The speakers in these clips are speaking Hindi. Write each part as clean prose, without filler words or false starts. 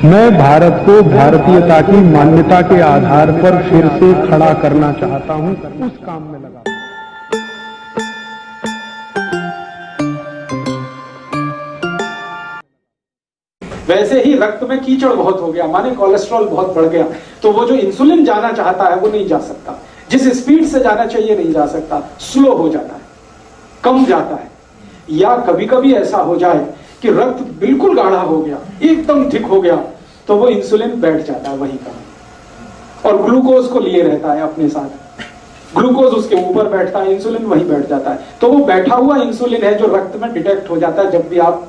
मैं भारत को भारतीयता की मान्यता के आधार पर फिर से खड़ा करना चाहता हूं, उस काम में लगा। वैसे ही रक्त में कीचड़ बहुत हो गया, माने कोलेस्ट्रॉल बहुत बढ़ गया, तो वो जो इंसुलिन जाना चाहता है वो नहीं जा सकता, जिस स्पीड से जाना चाहिए नहीं जा सकता, स्लो हो जाता है, कम जाता है। या कभी कभी ऐसा हो जाए कि रक्त बिल्कुल गाढ़ा हो गया, एकदम थिक हो गया, तो वो इंसुलिन बैठ जाता है वहीं का, और ग्लूकोज को लिए रहता है अपने साथ, ग्लूकोज उसके ऊपर बैठता है, इंसुलिन वहीं बैठ जाता है। तो वो बैठा हुआ इंसुलिन है जो रक्त में डिटेक्ट हो जाता है, जब भी आप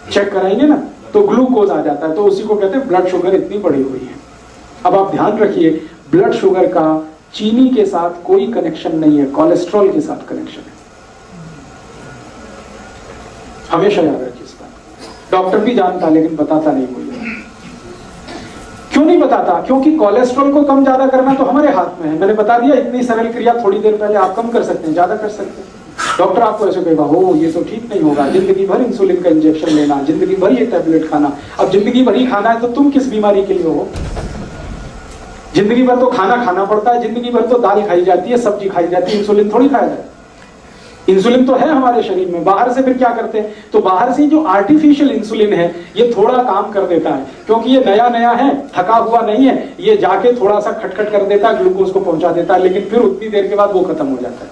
चेक कराएंगे ना तो ग्लूकोज आ जाता है, तो उसी को कहते हैं ब्लड शुगर इतनी बढ़ी हुई है। अब आप ध्यान रखिए, ब्लड शुगर का चीनी के साथ कोई कनेक्शन नहीं है, कोलेस्ट्रॉल के साथ कनेक्शन है, हमेशा याद रखिए इस बात। डॉक्टर भी जानता लेकिन बताता नहीं कोई। क्यों नहीं बताता? क्योंकि कोलेस्ट्रॉल को कम ज्यादा करना तो हमारे हाथ में है। मैंने बता दिया, इतनी सरल क्रिया थोड़ी देर पहले, आप कम कर सकते हैं, ज्यादा कर सकते हैं। डॉक्टर आपको ऐसे कहेगा, हो ये तो ठीक नहीं होगा, जिंदगी भर इंसुलिन का इंजेक्शन लेना, जिंदगी भर ये टैबलेट खाना। अब जिंदगी भर ही खाना है तो तुम किस बीमारी के लिए हो? जिंदगी भर तो खाना खाना पड़ता है, जिंदगी भर तो दाल खाई जाती है, सब्जी खाई जाती है, इंसुलिन थोड़ी खाया जाए। इंसुलिन तो है हमारे शरीर में, बाहर से फिर क्या करते हैं? तो बाहर से जो आर्टिफिशियल इंसुलिन है ये थोड़ा काम कर देता है, क्योंकि ये नया नया है, थका हुआ नहीं है, ये जाके थोड़ा सा खटखट कर देता है, ग्लूकोज को पहुंचा देता है, लेकिन फिर उतनी देर के बाद वो खत्म हो जाता है।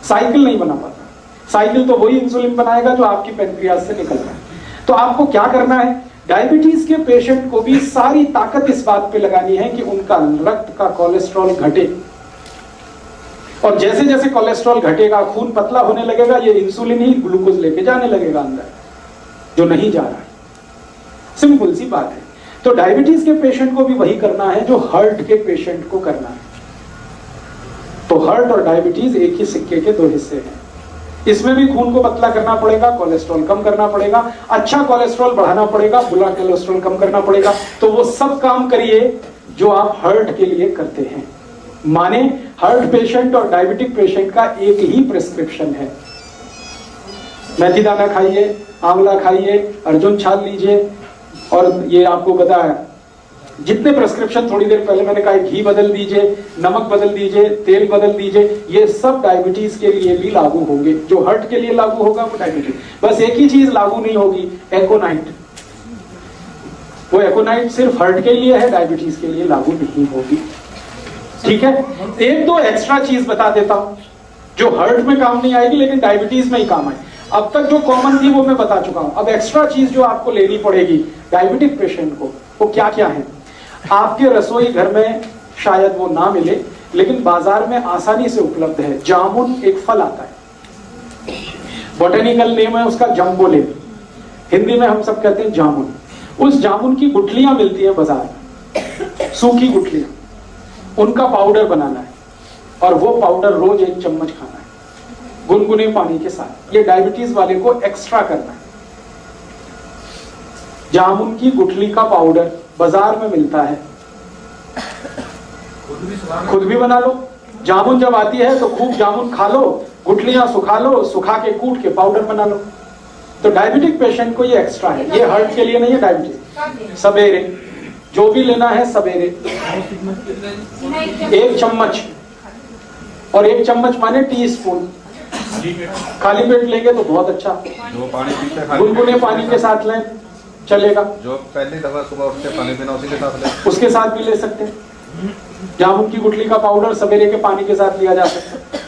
साइकिल नहीं बना पाता। साइकिल तो वही इंसुलिन बनाएगा जो आपकी पैनक्रियाज से निकल रहा है। तो आपको क्या करना है? डायबिटीज के पेशेंट को भी सारी ताकत इस बात पे लगानी है कि उनका रक्त का कोलेस्ट्रॉल घटे, और जैसे जैसे कोलेस्ट्रॉल घटेगा, खून पतला होने लगेगा, ये इंसुलिन ही ग्लूकोज लेके जाने लगेगा अंदर, जो नहीं जा रहा है। सिंपल सी बात है। तो डायबिटीज के पेशेंट को भी वही करना है जो हार्ट के पेशेंट को करना है। तो हार्ट और डायबिटीज एक ही सिक्के के दो हिस्से हैं। इसमें भी खून को पतला करना पड़ेगा, कोलेस्ट्रॉल कम करना पड़ेगा, अच्छा कोलेस्ट्रॉल बढ़ाना पड़ेगा, बुरा कोलेस्ट्रॉल कम करना पड़ेगा। तो वो सब काम करिए जो आप हार्ट के लिए करते हैं। माने हार्ट पेशेंट और डायबिटिक पेशेंट का एक ही प्रिस्क्रिप्शन है। मेथी दाना खाइए, आंवला खाइए, अर्जुन छाल लीजिए, और ये आपको बताया जितने प्रिस्क्रिप्शन थोड़ी देर पहले मैंने कहा, घी बदल दीजिए, नमक बदल दीजिए, तेल बदल दीजिए, ये सब डायबिटीज के लिए भी लागू होंगे। जो हार्ट के लिए लागू होगा वो डायबिटीज। बस एक ही चीज लागू नहीं होगी, एकोनाइट। वो एकोनाइट सिर्फ हार्ट के लिए है, डायबिटीज के लिए लागू नहीं होगी। ठीक है? एक दो एक्स्ट्रा चीज बता देता हूं जो हार्ट में काम नहीं आएगी लेकिन डायबिटीज में ही काम आए। अब तक जो कॉमन थी वो मैं बता चुका हूं। अब एक्स्ट्रा चीज जो आपको लेनी पड़ेगी डायबिटिक पेशेंट को, वो क्या क्या है? आपके रसोई घर में शायद वो ना मिले, लेकिन बाजार में आसानी से उपलब्ध है। जामुन एक फल आता है, बोटेनिकल नेम है उसका जम्बोलेन, हिंदी में हम सब कहते हैं जामुन। उस जामुन की गुठलियां मिलती हैं बाजार में, सूखी गुठलियां, उनका पाउडर बनाना है, और वो पाउडर रोज 1 चम्मच खाना है गुनगुने पानी के साथ। ये डायबिटीज वाले को एक्स्ट्रा करना है। जामुन की गुठली का पाउडर बाजार में मिलता है, खुद भी बना लो। जामुन जब आती है तो खूब जामुन खा लो, गुठलियां सुखा लो, सुखा के कूट के पाउडर बना लो। तो डायबिटिक पेशेंट को ये एक्स्ट्रा है, ये हार्ट के लिए नहीं है। डायबिटीज सवेरे जो भी लेना है, सवेरे 1 चम्मच, और 1 चम्मच माने टीस्पून। खाली पेट लेंगे तो बहुत अच्छा, गुनगुने पानी के साथ लें चलेगा। जो पहली दफा सुबह उठ के पानी पीना उसी के साथ ले, उसके साथ भी ले सकते हैं। जामुन की गुठली का पाउडर सवेरे के पानी के साथ लिया जा सकता है।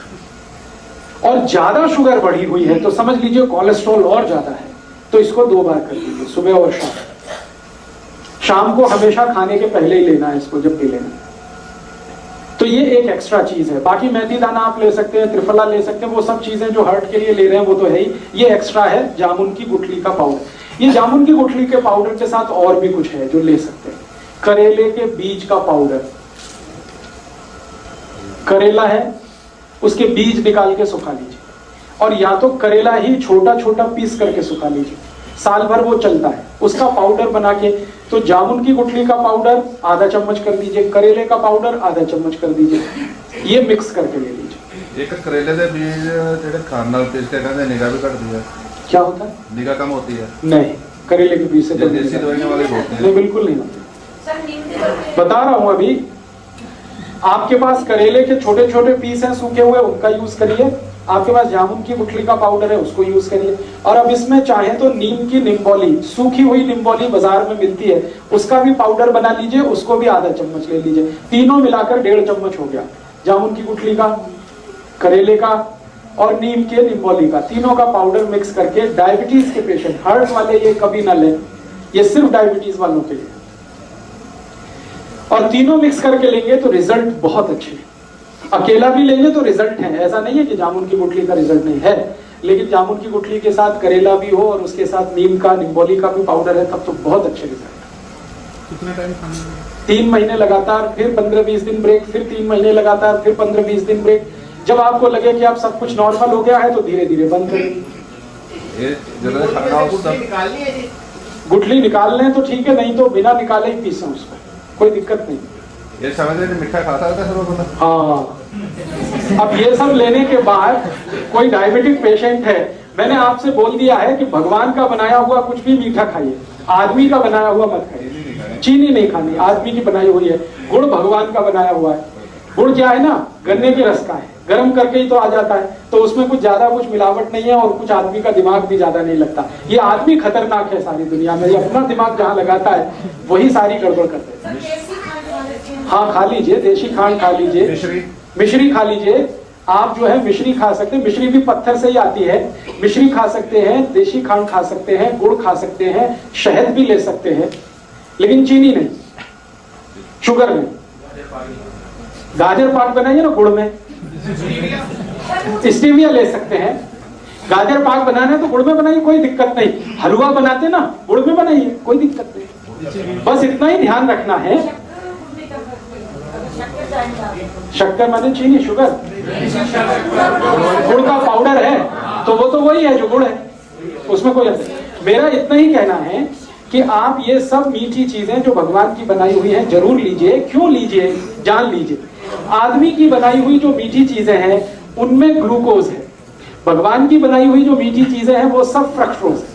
और ज्यादा शुगर बढ़ी हुई है तो समझ लीजिए कोलेस्ट्रॉल और ज्यादा है, तो इसको 2 बार कर लीजिए, सुबह और शाम। शाम को हमेशा खाने के पहले ही लेना है इसको, जब भी लेना। तो ये एक एक्स्ट्रा चीज है। बाकी मेथी दाना आप ले सकते हैं, त्रिफला ले सकते हैं, वो सब चीजें जो हार्ट के लिए ले रहे हैं वो तो है ही। ये एक्स्ट्रा है जामुन की गुठली का पाउडर। ये जामुन की गुठली के पाउडर के साथ और भी कुछ है जो ले सकते हैं। करेले के बीज का पाउडर, करेला है उसके बीज निकाल के सुखा लीजिए, और या तो करेला ही छोटा छोटा पीस करके सुखा लीजिए, साल भर वो चलता है। उसका पाउडर बना के, तो जामुन की गुठली का पाउडर आधा चम्मच कर दीजिए, करेले का पाउडर आधा चम्मच कर दीजिए, ये मिक्स करके ले लीजिए। एक करेले के बीज जेडे खान नाल पीस के कहंदे निगाह भी घटदी है, क्या होता है? निगाह कम होती है? नहीं, करेले के बीज से तो देसी दवाइयां वाले होते हैं। नहीं, बिल्कुल नहीं होते। बता रहा हूं अभी, आपके पास करेले के छोटे छोटे पीस हैं सूखे हुए, उनका यूज करिए। आपके पास जामुन की गुठली का पाउडर है, उसको यूज करिए। और अब इसमें चाहे तो नीम की निम्बोली, सूखी हुई निम्बोली बाजार में मिलती है, उसका भी पाउडर बना लीजिए, उसको भी आधा चम्मच ले लीजिए। तीनों मिलाकर 1.5 चम्मच हो गया। जामुन की गुठली का, करेले का और नीम के निम्बोली का, तीनों का पाउडर मिक्स करके डायबिटीज के पेशेंट, हार्ट वाले ये कभी ना लें, ये सिर्फ डायबिटीज वालों के लिए। और तीनों मिक्स करके लेंगे तो रिजल्ट बहुत अच्छे हैं। अकेला भी लेंगे तो रिजल्ट है, ऐसा नहीं है कि जामुन की गुठली का रिजल्ट नहीं है, लेकिन जामुन की गुठली के साथ करेला भी हो और उसके साथ नीम का, निम्बोली का भी पाउडर है, तब तो बहुत अच्छे रिजल्ट। कितना टाइम खाना? 3 महीने लगातार, फिर 15-20 दिन ब्रेक, फिर 3 महीने लगातार, फिर 15-20 दिन ब्रेक। जब आपको लगे कि आप सब कुछ नॉर्मल हो गया है तो धीरे धीरे बंद करें। ये जब खाना हो तब गुठली निकाल लें तो ठीक है, नहीं तो बिना निकाले ही पीसें उसको, कोई दिक्कत नहीं। ये समझ रहे मीठा खाता था सब बंदा। हाँ, अब ये सब लेने के बाद कोई डायबिटिक पेशेंट है, मैंने आपसे बोल दिया है कि भगवान का बनाया हुआ कुछ भी मीठा खाइए, आदमी का बनाया हुआ मत खाइए। चीनी नहीं खानी, आदमी की बनाई हुई है। गुड़ भगवान का बनाया हुआ है। गुड़ क्या है ना, गन्ने के रस का है, गर्म करके ही तो आ जाता है, तो उसमें कुछ ज्यादा कुछ मिलावट नहीं है और कुछ आदमी का दिमाग भी ज्यादा नहीं लगता। ये आदमी खतरनाक है सारी दुनिया में, ये अपना दिमाग जहाँ लगाता है वही सारी गड़बड़ करते हैं। हाँ, खा लीजिए, देशी खांड खा लीजिए, मिश्री खा लीजिए। आप जो है मिश्री खा सकते हैं, मिश्री भी पत्थर से ही आती है। मिश्री खा सकते हैं, देशी खांड खा सकते हैं, गुड़ खा सकते हैं, शहद भी ले सकते हैं, लेकिन चीनी नहीं, शुगर नहीं। गाजर पाक बनाइए ना गुड़ में, स्टीविया ले सकते हैं। गाजर पाक बनाना है तो गुड़ में बनाइए, कोई दिक्कत नहीं। हलवा बनाते ना, गुड़ में बनाइए, कोई दिक्कत नहीं। बस इतना ही ध्यान रखना है। शक्कर माने चीनी, शुगर, गुड़ का पाउडर है तो वो तो वही है जो गुड़ है, उसमें कोई असर नहीं। मेरा इतना ही कहना है कि आप ये सब मीठी चीजें जो भगवान की बनाई हुई हैं जरूर लीजिए। क्यों लीजिए, जान लीजिए। आदमी की बनाई हुई जो मीठी चीजें हैं उनमें ग्लूकोज है, भगवान की बनाई हुई जो मीठी चीजें हैं वो सब फ्रक्टोज है।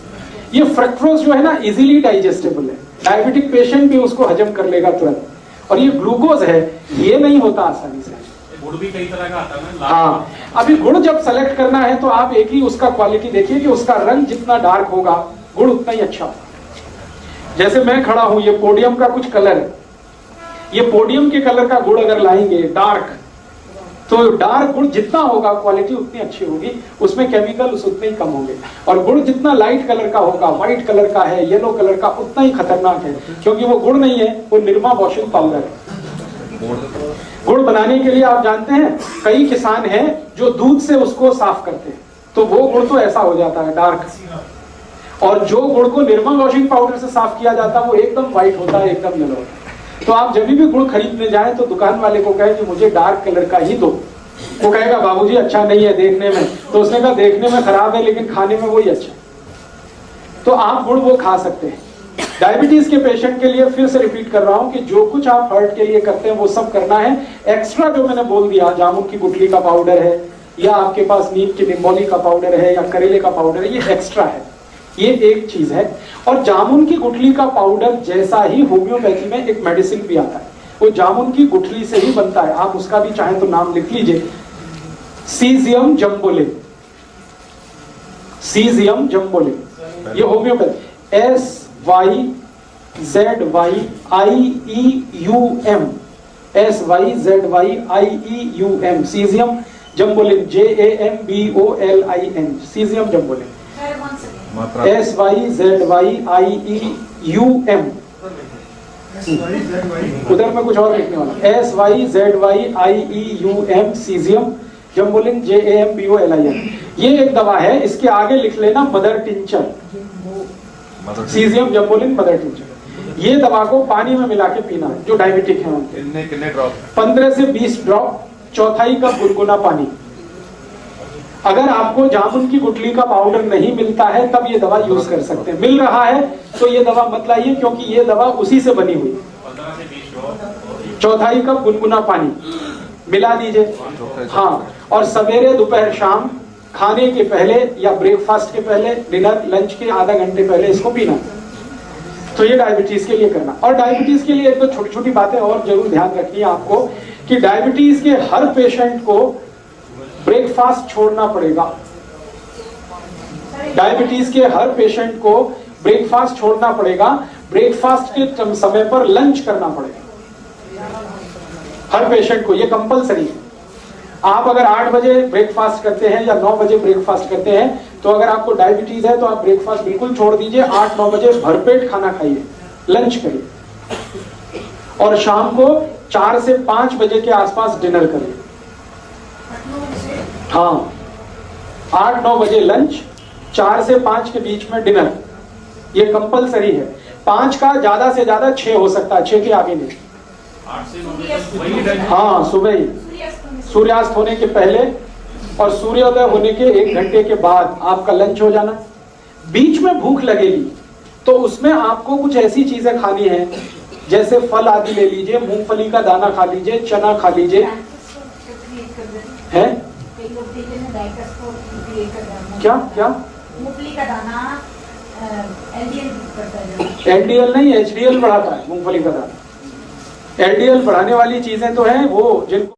ये फ्रक्टोज जो है ना इजीली डाइजेस्टेबल है, डायबिटिक पेशेंट भी उसको हजम कर लेगा तुरंत। और ये ग्लूकोज है, ये नहीं होता आसानी से। गुड़ भी कई तरह का आता है ना। हाँ, अभी गुड़ जब सेलेक्ट करना है तो आप एक ही उसका क्वालिटी देखिए कि उसका रंग जितना डार्क होगा गुड़ उतना ही अच्छा होगा। जैसे मैं खड़ा हूं, ये पोडियम का कुछ कलर है, ये पोडियम के कलर का गुड़ अगर लाएंगे डार्क, तो डार्क गुड़ जितना होगा क्वालिटी उतनी अच्छी होगी, उसमें केमिकल्स उतने ही कम होंगे। और गुड़ जितना लाइट कलर का होगा, व्हाइट कलर का है, येलो कलर का, उतना ही खतरनाक है, क्योंकि वो गुड़ नहीं है, वो निरमा वॉशिंग पाउडर है। गुड़ बनाने के लिए आप जानते हैं कई किसान हैं जो दूध से उसको साफ करते हैं, तो वो गुड़ तो ऐसा हो जाता है डार्क। और जो गुड़ को निरमा वॉशिंग पाउडर से साफ किया जाता है वो एकदम व्हाइट होता है, एकदम येलो होता है। तो आप जब भी गुड़ खरीदने जाएं तो दुकान वाले को कहे कि मुझे डार्क कलर का ही दो। वो कहेगा बाबूजी अच्छा नहीं है देखने में, तो उसने कहा देखने में खराब है लेकिन खाने में वही अच्छा। तो आप गुड़ वो खा सकते हैं। डायबिटीज के पेशेंट के लिए फिर से रिपीट कर रहा हूं कि जो कुछ आप हार्ट के लिए करते हैं वो सब करना है। एक्स्ट्रा जो मैंने बोल दिया, जामुन की गुठली का पाउडर है, या आपके पास नीम की निम्बोली का पाउडर है, या करेले का पाउडर है, ये एक्स्ट्रा है, ये एक चीज है। और जामुन की गुठली का पाउडर जैसा ही होम्योपैथी में एक मेडिसिन भी आता है, वो जामुन की गुठली से ही बनता है। आप उसका भी चाहे तो नाम लिख लीजिए, सीजियम जम्बोलिन। सीजियम जम्बोलिन, ये homeopathy, SYZYIEUM, SYZYIEUM, syzygium jambolanum, JAMBOLIN, syzygium jambolanum, SYZYIEUM। उधर में कुछ और लिखने वाला, SYZYIEUM, सीजियम जम्बोलिन, JAMBOLIN। ये एक दवा है, इसके आगे लिख लेना mother tincture, syzygium jambolanum mother tincture. ये दवा को पानी में मिला के पीना है जो डायबिटिक है उनके। कितने ड्रॉप? 15 से 20 ड्रॉप, चौथाई कप गुनगुना पानी। अगर आपको जामुन की गुठली का पाउडर नहीं मिलता है तब ये दवा यूज कर सकते हैं। मिल रहा है तो ये दवा मत लाइए, क्योंकि ये दवा उसी से बनी हुई। 1/4 कप गुनगुना पानी मिला दीजिए, हाँ, और सवेरे दोपहर शाम खाने के पहले या ब्रेकफास्ट के पहले, डिनर लंच के आधा घंटे पहले इसको पीना। तो ये डायबिटीज के लिए करना। और डायबिटीज के लिए एक तो छोटी छोटी बातें और जरूर ध्यान रखनी है आपको कि डायबिटीज के हर पेशेंट को ब्रेकफास्ट छोड़ना पड़ेगा। डायबिटीज के हर पेशेंट को ब्रेकफास्ट छोड़ना पड़ेगा। ब्रेकफास्ट के समय पर लंच करना पड़ेगा हर पेशेंट को, ये कंपलसरी है। आप अगर 8 बजे ब्रेकफास्ट करते हैं या 9 बजे ब्रेकफास्ट करते हैं तो अगर आपको डायबिटीज है तो आप ब्रेकफास्ट बिल्कुल छोड़ दीजिए। 8-9 बजे भरपेट खाना खाइए, लंच करिए और शाम को 4 से 5 बजे के आसपास डिनर करिए। हाँ, 8-9 बजे लंच, 4 से 5 के बीच में डिनर, ये कंपलसरी है। 5 का ज्यादा से ज्यादा 6 हो सकता है, 6 के आगे नहीं। 8 से 9 तक वही लंच। हाँ, सुबह ही सूर्यास्त होने के पहले और सूर्योदय होने के 1 घंटे के बाद आपका लंच हो जाना। बीच में भूख लगेगी तो उसमें आपको कुछ ऐसी चीजें खानी है जैसे फल आदि ले लीजिए, मूंगफली का दाना खा लीजिए, चना खा लीजिए। है क्या क्या मूंगफली का दाना एलडीएल नहीं, एचडीएल बढ़ाता है मूंगफली का दाना। एलडीएल बढ़ाने वाली चीजें तो हैं वो जिनको